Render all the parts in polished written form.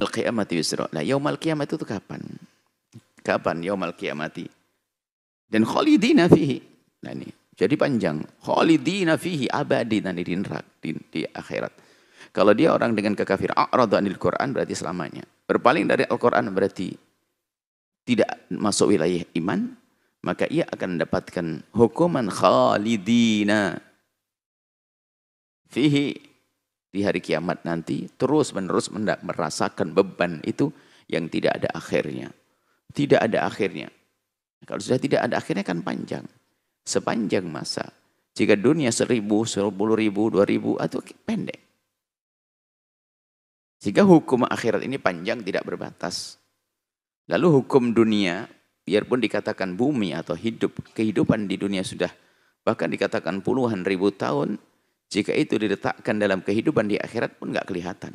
Al-qiyamati yusra. Nah, yaumal kiamat itu kapan? Kapan yaumal kiamati? Dan khalidina fihi. Nah ini, jadi panjang. Khalidina fihi abadi nanti di akhirat. Kalau dia orang dengan kekafiran, a'radu anil Quran berarti selamanya. Berpaling dari Al-Quran berarti tidak masuk wilayah iman, maka ia akan mendapatkan hukuman khalidina fihi di hari kiamat nanti terus-menerus merasakan beban itu yang tidak ada akhirnya. Tidak ada akhirnya. Kalau sudah tidak ada akhirnya kan panjang. Sepanjang masa. Jika dunia 1000, 10.000, 2000, itu pendek. Jika hukum akhirat ini panjang tidak berbatas. Lalu hukum dunia, biarpun dikatakan bumi atau kehidupan di dunia sudah bahkan dikatakan puluhan ribu tahun, jika itu diletakkan dalam kehidupan di akhirat pun nggak kelihatan.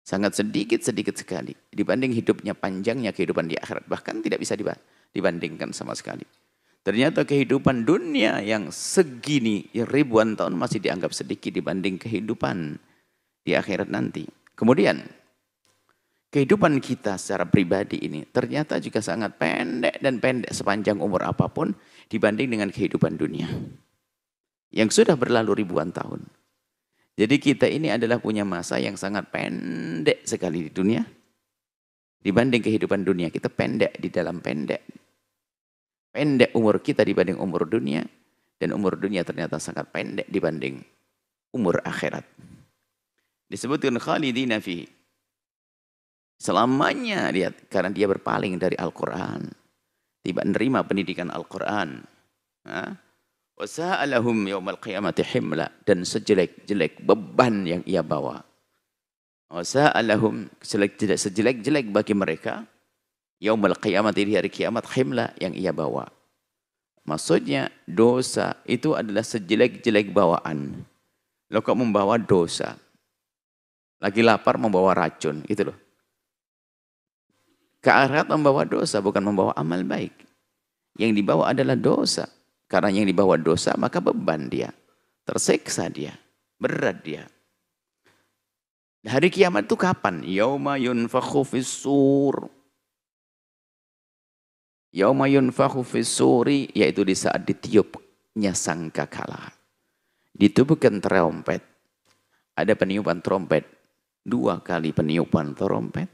Sangat sedikit sekali. Dibanding hidupnya panjangnya kehidupan di akhirat. Bahkan tidak bisa dibandingkan sama sekali. Ternyata kehidupan dunia yang segini, yang ribuan tahun masih dianggap sedikit dibanding kehidupan di akhirat nanti. Kemudian, kehidupan kita secara pribadi ini ternyata juga sangat pendek dan pendek sepanjang umur apapun dibanding dengan kehidupan dunia. Yang sudah berlalu ribuan tahun. Jadi kita ini adalah punya masa yang sangat pendek sekali di dunia. Dibanding kehidupan dunia, kita pendek di dalam pendek. Pendek umur kita dibanding umur dunia. Dan umur dunia ternyata sangat pendek dibanding umur akhirat. Disebutkan khalidina fihi. Selamanya dia, karena dia berpaling dari Al-Quran. Tidak menerima pendidikan Al-Quran. Wasa'alahum yawmal qiyamati himla. Dan sejelek-jelek beban yang ia bawa. Wasa'alahum sejelek-jelek bagi mereka. Yawmal qiyamati di hari kiamat himla yang ia bawa. Maksudnya dosa itu adalah sejelek-jelek bawaan. Lo kok membawa dosa. Lagi lapar membawa racun. Gitu loh. Ke akhirat membawa dosa bukan membawa amal baik. Yang dibawa adalah dosa. Karena yang dibawa dosa maka beban dia. Tersiksa dia. Berat dia. Hari kiamat itu kapan? Yauma yunfakhu fis-sur. Yauma yunfakhu fis-suri. Yaitu di saat ditiupnya sangkakala. Ditiupkan trompet. Ada peniupan trompet. 2 kali peniupan trompet.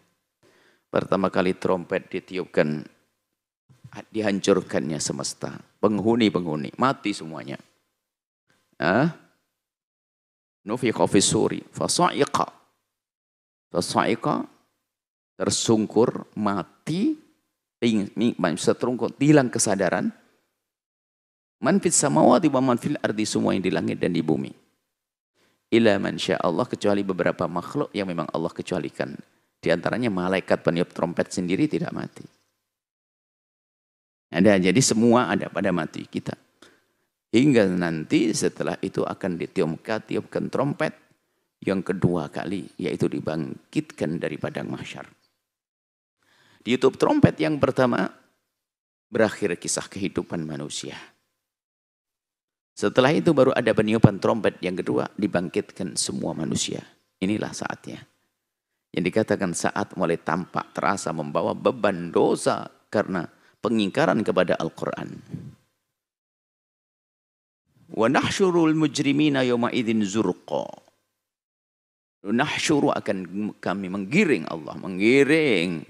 Pertama kali trompet ditiupkan. Dihancurkannya semesta. Penghuni-penghuni. Mati semuanya. Nufikha fis-suri. Fasa'iqa. Fasa'iqa. Tersungkur. Mati. Seterungkur. Hilang kesadaran. Man fis samawati wa man fil ardi. Semua yang di langit dan di bumi. Ila man sya'allah. Kecuali beberapa makhluk yang memang Allah kecualikan. Di antaranya malaikat peniup trompet sendiri tidak mati. Ada, jadi semua ada pada mati kita. Hingga nanti setelah itu akan ditiupkan trompet yang kedua kali, yaitu dibangkitkan dari padang mahsyar. Ditiup trompet yang pertama, berakhir kisah kehidupan manusia. Setelah itu baru ada peniupan trompet yang kedua, dibangkitkan semua manusia. Inilah saatnya. Yang dikatakan saat mulai tampak terasa membawa beban dosa karena pengingkaran kepada Al-Quran. Wa nahsyurul mujrimina yawma idzin zurqa. Nahsyuru akan kami menggiring Allah, menggiring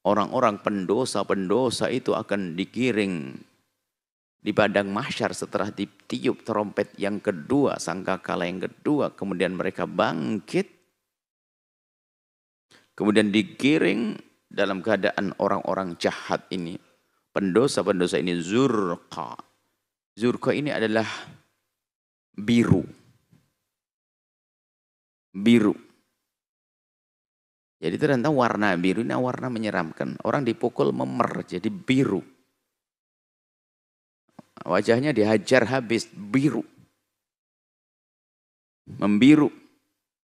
orang-orang pendosa-pendosa itu akan digiring di padang mahsyar setelah ditiup trompet yang kedua, sangkakala yang kedua, kemudian mereka bangkit. Kemudian digiring dalam keadaan orang-orang jahat ini. Pendosa-pendosa ini zurqa. Zurqa ini adalah biru. Biru. Jadi ternyata warna biru ini warna menyeramkan. Orang dipukul memer jadi biru. Wajahnya dihajar habis biru. Membiru.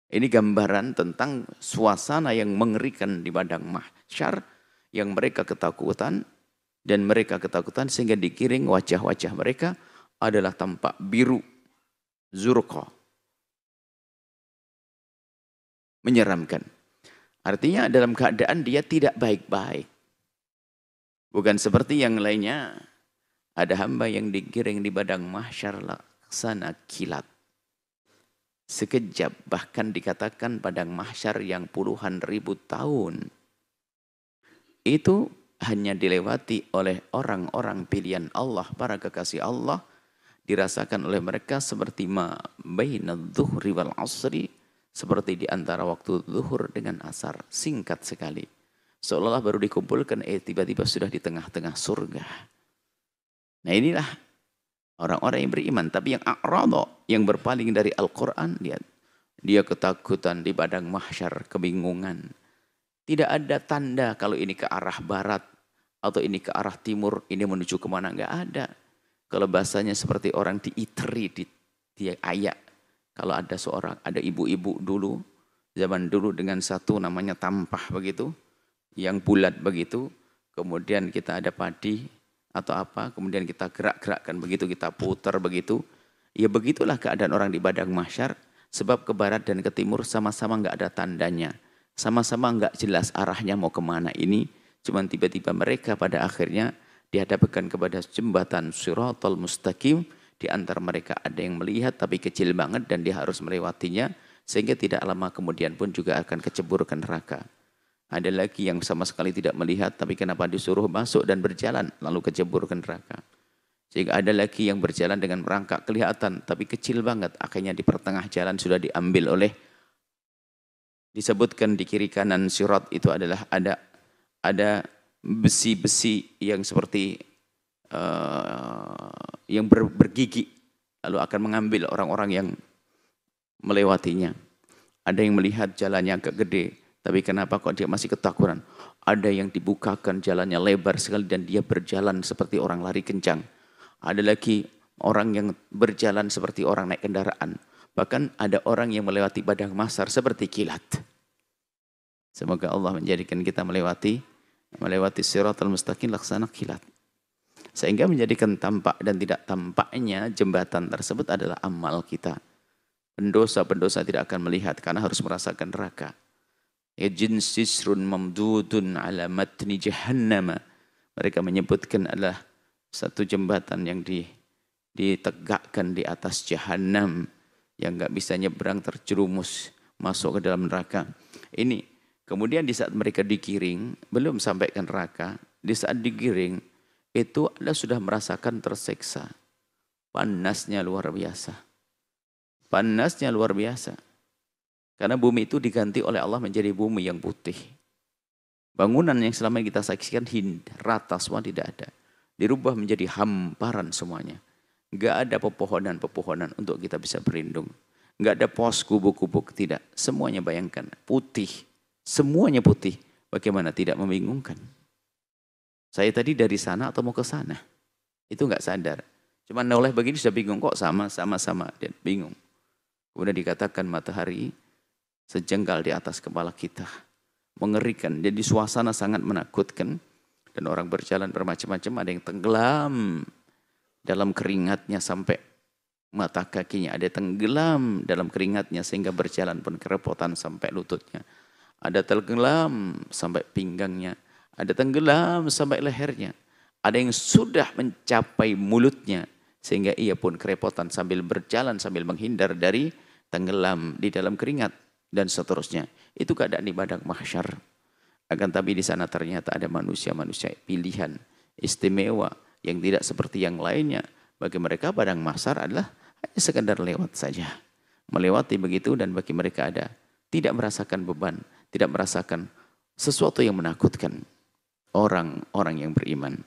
Ini gambaran tentang suasana yang mengerikan di padang mahsyar. Yang mereka ketakutan. Dan mereka ketakutan sehingga dikiring wajah-wajah mereka adalah tampak biru. Zurqa. Menyeramkan. Artinya dalam keadaan dia tidak baik-baik. Bukan seperti yang lainnya, ada hamba yang digiring di padang mahsyar laksana kilat. Sekejap, bahkan dikatakan padang mahsyar yang puluhan ribu tahun. Itu hanya dilewati oleh orang-orang pilihan Allah, para kekasih Allah. Dirasakan oleh mereka seperti ma baina dhuhri wal asri. Seperti di antara waktu zuhur dengan asar. Singkat sekali. Seolah-olah baru dikumpulkan, tiba-tiba sudah di tengah-tengah surga. Nah inilah orang-orang yang beriman. Tapi yang a'rada, yang berpaling dari Al-Quran, dia ketakutan di padang mahsyar, kebingungan. Tidak ada tanda kalau ini ke arah barat, atau ini ke arah timur, ini menuju kemana, enggak ada. Kalau bahasanya seperti orang diiteri, diayak. Kalau ada ada ibu-ibu dulu, zaman dulu dengan satu namanya tampah begitu, yang bulat begitu, kemudian kita ada padi atau apa, kemudian kita gerak-gerakkan begitu, kita putar begitu. Ya begitulah keadaan orang di padang mahsyar, sebab ke barat dan ke timur sama-sama enggak ada tandanya. Sama-sama enggak jelas arahnya mau kemana ini, cuman tiba-tiba mereka pada akhirnya dihadapkan kepada jembatan Shiratal Mustaqim. Di antara mereka ada yang melihat tapi kecil banget dan dia harus melewatinya, sehingga tidak lama kemudian pun juga akan kecebur ke neraka. Ada lagi yang sama sekali tidak melihat, tapi kenapa disuruh masuk dan berjalan, lalu kecebur ke neraka. Sehingga ada lagi yang berjalan dengan merangkak kelihatan, tapi kecil banget. Akhirnya di pertengah jalan sudah diambil oleh, disebutkan di kiri kanan sirat itu adalah ada besi-besi yang seperti yang bergigi, lalu akan mengambil orang-orang yang melewatinya. Ada yang melihat jalannya agak gede, tapi kenapa kok dia masih ketakutan? Ada yang dibukakan jalannya lebar sekali dan dia berjalan seperti orang lari kencang. Ada lagi orang yang berjalan seperti orang naik kendaraan. Bahkan ada orang yang melewati padang mahsyar seperti kilat. Semoga Allah menjadikan kita melewati Shiratal Mustaqim laksana kilat. Sehingga menjadikan tampak dan tidak tampaknya jembatan tersebut adalah amal kita. Pendosa-pendosa tidak akan melihat karena harus merasakan neraka. Yajin sisrun mamdudun ala matni jahannama. Mereka menyebutkan adalah satu jembatan yang ditegakkan di atas jahannam, yang enggak bisa nyebrang, terjerumus masuk ke dalam neraka. Ini kemudian di saat mereka digiring, belum sampai ke neraka, di saat digiring itu Anda sudah merasakan tersiksa. Panasnya luar biasa. Panasnya luar biasa. Karena bumi itu diganti oleh Allah menjadi bumi yang putih. Bangunan yang selama ini kita saksikan rata semua tidak ada. Dirubah menjadi hamparan semuanya. Enggak ada pepohonan-pepohonan untuk kita bisa berlindung. Enggak ada pos kubu-kubu, tidak. Semuanya bayangkan, putih. Semuanya putih. Bagaimana tidak membingungkan? Saya tadi dari sana atau mau ke sana? Itu enggak sadar. Cuma noleh begini sudah bingung, kok sama-sama. Dan bingung. Kemudian dikatakan matahari sejengkal di atas kepala kita. Mengerikan. Jadi suasana sangat menakutkan. Dan orang berjalan bermacam-macam. Ada yang tenggelam dalam keringatnya sampai mata kakinya. Ada tenggelam dalam keringatnya sehingga berjalan pun kerepotan sampai lututnya. Ada tenggelam sampai pinggangnya. Ada tenggelam sampai lehernya. Ada yang sudah mencapai mulutnya sehingga ia pun kerepotan sambil berjalan sambil menghindar dari tenggelam di dalam keringat. Dan seterusnya. Itu keadaan di padang mahsyar. Akan tapi di sana ternyata ada manusia-manusia pilihan istimewa yang tidak seperti yang lainnya. Bagi mereka padang mahsyar adalah hanya sekadar lewat saja. Melewati begitu, dan bagi mereka ada tidak merasakan beban, tidak merasakan sesuatu yang menakutkan. Orang-orang yang beriman.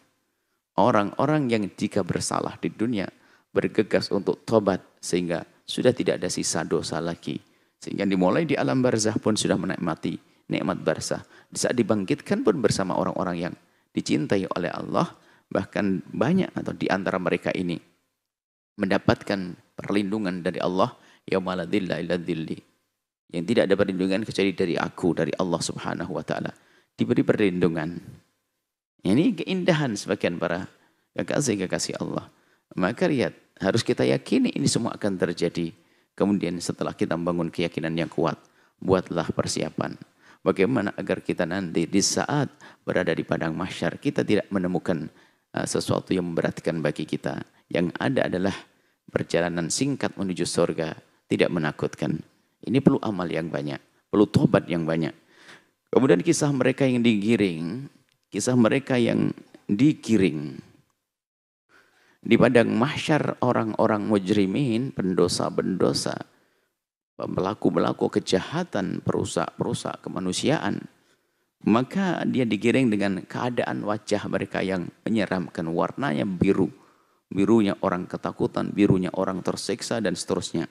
Orang-orang yang jika bersalah di dunia bergegas untuk tobat sehingga sudah tidak ada sisa dosa lagi. Sehingga dimulai di alam barzah pun sudah menikmati nikmat barzah. Di saat dibangkitkan pun bersama orang-orang yang dicintai oleh Allah. Bahkan banyak atau di antara mereka ini mendapatkan perlindungan dari Allah. Yauma la dhilla illa dhilli. Yang tidak ada perlindungan kecuali dari aku, dari Allah subhanahu wa ta'ala. Diberi perlindungan. Ini keindahan sebagian para kekasih-kekasih Allah. Maka lihat, harus kita yakini ini semua akan terjadi. Kemudian setelah kita membangun keyakinan yang kuat, buatlah persiapan. Bagaimana agar kita nanti di saat berada di padang mahsyar kita tidak menemukan sesuatu yang memberatkan bagi kita. Yang ada adalah perjalanan singkat menuju surga, tidak menakutkan. Ini perlu amal yang banyak, perlu tobat yang banyak. Kemudian kisah mereka yang digiring, kisah mereka yang digiring di padang mahsyar, orang-orang mujrimin, pendosa-pendosa, pelaku-pelaku kejahatan, perusak-perusak kemanusiaan, maka dia digiring dengan keadaan wajah mereka yang menyeramkan, warnanya biru, birunya orang ketakutan, birunya orang tersiksa dan seterusnya.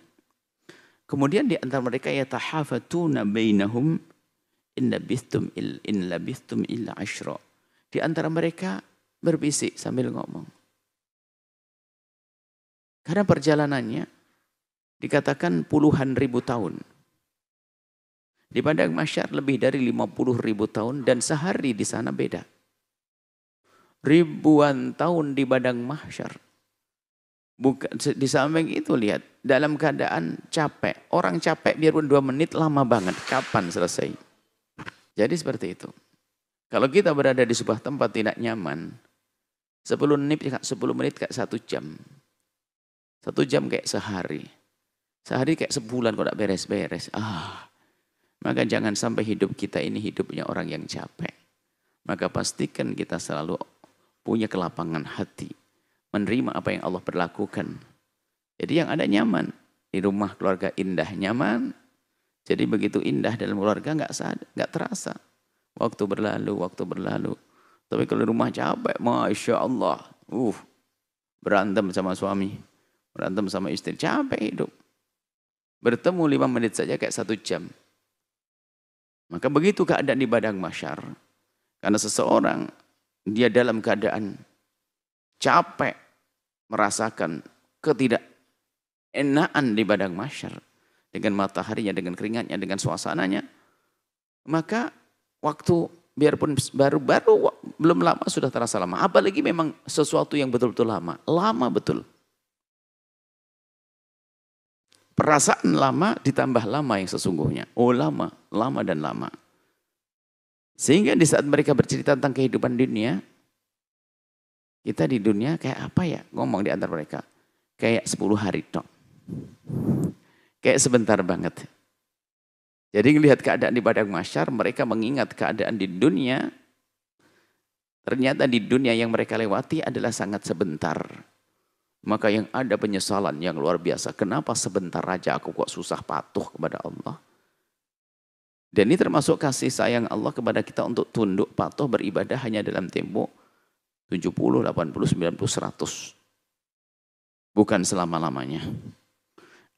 Kemudian di antara mereka yatahafatuna bainahum in labithtum illa ashra. Di antara mereka berbisik sambil ngomong. Karena perjalanannya dikatakan puluhan ribu tahun. Di padang mahsyar lebih dari 50.000 tahun dan sehari di sana beda. Ribuan tahun di padang mahsyar. Bukan, di samping itu lihat, dalam keadaan capek. Orang capek biarpun 2 menit lama banget. Kapan selesai? Jadi seperti itu. Kalau kita berada di sebuah tempat tidak nyaman, 10 menit kayak 1 jam. 1 jam kayak sehari. Sehari kayak sebulan kok tak beres-beres. Maka jangan sampai hidup kita ini hidupnya orang yang capek. Maka pastikan kita selalu punya kelapangan hati. Menerima apa yang Allah berlakukan. Jadi yang ada nyaman. Di rumah keluarga indah nyaman. Jadi begitu indah dalam keluarga nggak terasa. Waktu berlalu. Tapi kalau di rumah capek, Masya Allah. Berantem sama suami. Berantem sama istri. Capek hidup. Bertemu 5 menit saja kayak 1 jam. Maka begitu keadaan di padang mahsyar. Karena seseorang, dia dalam keadaan capek, merasakan ketidakenaan di padang mahsyar. Dengan mataharinya, dengan keringatnya, dengan suasananya. Maka waktu biarpun baru belum lama sudah terasa lama. Apalagi memang sesuatu yang betul-betul lama. Lama betul. Perasaan lama ditambah lama yang sesungguhnya. Lama dan lama. Sehingga di saat mereka bercerita tentang kehidupan dunia, kita di dunia kayak apa ya? Ngomong di antara mereka. Kayak 10 hari tok. Kayak sebentar banget. Jadi melihat keadaan di padang mahsyar, mereka mengingat keadaan di dunia. Ternyata di dunia yang mereka lewati adalah sangat sebentar. Maka yang ada penyesalan yang luar biasa. Kenapa sebentar aja aku kok susah patuh kepada Allah? Dan ini termasuk kasih sayang Allah kepada kita untuk tunduk patuh beribadah hanya dalam tempo 70, 80, 90, 100. Bukan selama-lamanya.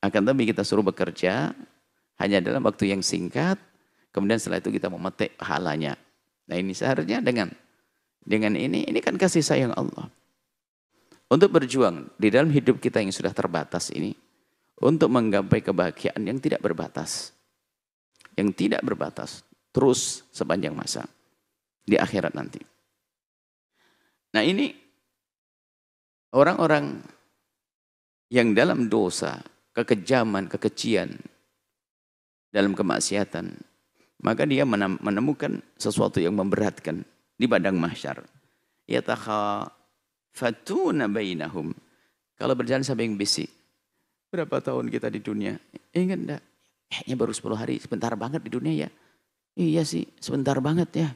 Akan tapi kita suruh bekerja hanya dalam waktu yang singkat. Kemudian setelah itu kita memetik pahalanya. Nah ini seharusnya dengan ini kan kasih sayang Allah. Untuk berjuang di dalam hidup kita yang sudah terbatas ini. Untuk menggapai kebahagiaan yang tidak berbatas. Yang tidak berbatas. Terus sepanjang masa. Di akhirat nanti. Nah ini. Orang-orang yang dalam dosa. Kekejaman, kekejian. Dalam kemaksiatan. Maka dia menemukan sesuatu yang memberatkan. Di padang mahsyar. Fatuna bainahum. Kalau berjalan sampai yang bisik. Berapa tahun kita di dunia? Ingat enggak? Kayaknya baru 10 hari. Sebentar banget di dunia ya. Iya sih, sebentar banget ya.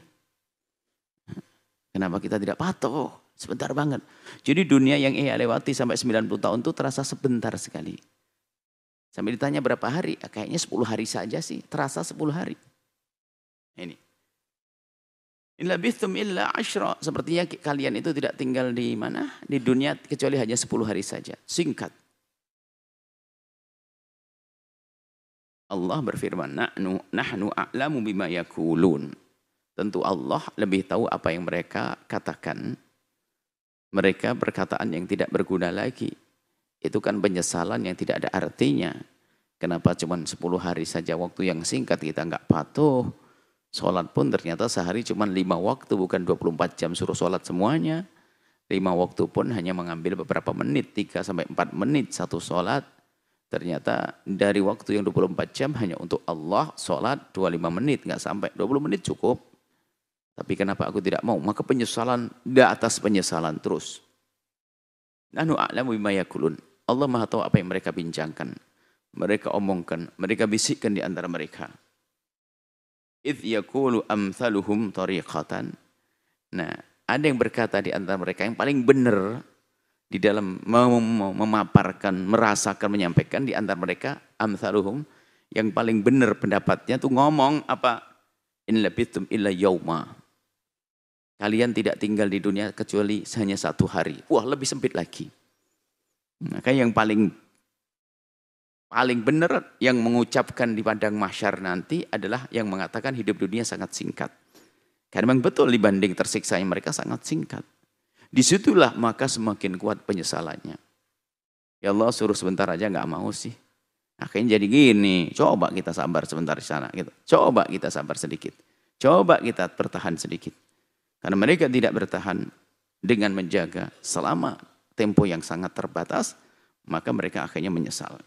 Kenapa kita tidak patuh? Sebentar banget. Jadi dunia yang ia lewati sampai 90 tahun itu terasa sebentar sekali. Sampai ditanya berapa hari? Kayaknya 10 hari saja sih. Terasa 10 hari. Ini. In labithtum illa ashra. Sepertinya kalian itu tidak tinggal di mana? Di dunia kecuali hanya 10 hari saja. Singkat. Allah berfirman, nahnu a'lamu bima yakulun. Tentu Allah lebih tahu apa yang mereka katakan. Mereka perkataan yang tidak berguna lagi. Itu kan penyesalan yang tidak ada artinya. Kenapa cuma 10 hari saja waktu yang singkat kita enggak patuh. Sholat pun ternyata sehari cuma 5 waktu, bukan 24 jam suruh sholat semuanya. 5 waktu pun hanya mengambil beberapa menit, 3 sampai 4 menit satu sholat. Ternyata dari waktu yang 24 jam hanya untuk Allah, sholat 25 menit, nggak sampai 20 menit cukup. Tapi kenapa aku tidak mau? Maka penyesalan di atas penyesalan terus. Nahnu a'lamu bima yaqulun. Allah Maha tahu apa yang mereka bincangkan, mereka omongkan, mereka bisikkan di antara mereka. Idh yaqulu amthaluhum tariqatan. Nah, ada yang berkata di antara mereka yang paling benar di dalam memaparkan, merasakan, menyampaikan di antara mereka amthaluhum, yang paling benar pendapatnya tuh ngomong apa? In labithum illa yauma. Kalian tidak tinggal di dunia kecuali hanya 1 hari. Wah, lebih sempit lagi. Maka yang paling benar yang mengucapkan di padang mahsyar nanti adalah yang mengatakan hidup dunia sangat singkat. Karena memang betul dibanding tersiksanya mereka sangat singkat. Disitulah maka semakin kuat penyesalannya. Ya Allah, suruh sebentar aja nggak mau sih. Akhirnya jadi gini, coba kita sabar sebentar di sana gitu. Coba kita sabar sedikit. Coba kita bertahan sedikit. Karena mereka tidak bertahan dengan menjaga selama tempo yang sangat terbatas, maka mereka akhirnya menyesal.